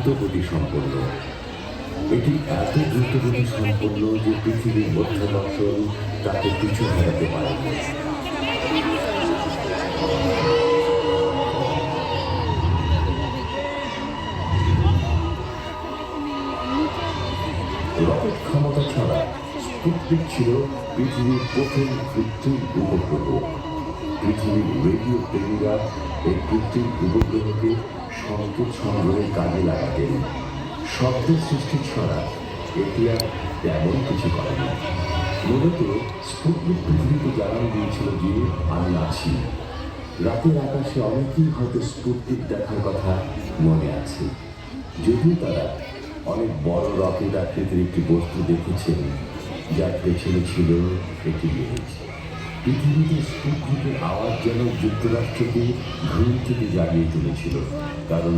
দ্রুতগতি সম্পন্ন। এটি এত দ্রুতগতি সম্পন্ন যে পৃথিবীর মধ্যাকর্ষণ তাকে পিছু হারাতে পারেনি। রকেট ক্ষমতা ছাড়া স্পুটনিক ছিল পৃথিবীর প্রথম কৃত্রিম উপগ্রহ। পৃথিবীর রেডিও প্রেমীরা এই কৃত্রিম উপগ্রহকে সংকেত সংগ্রহের কাজে লাগাতেন। শব্দ সৃষ্টি ছাড়া এটি আর তেমন কিছু করেনি। মূলত স্পুটনিক পৃথিবীকে জানান দিয়েছিল যে আমি আছি। রাতের আকাশে অনেকেই হয়তো স্পুটনিক দেখার কথা মনে আছে, যদিও তারা অনেক বড় রকেট আকৃতির একটি বস্তু দেখেছেন যার পেছনে ছিল একটি লেজ। পৃথিবীতে স্পুটনিকের আওয়াজ যেন যুক্তরাষ্ট্রকে ঘুম থেকে জাগিয়ে তুলেছিল, কারণ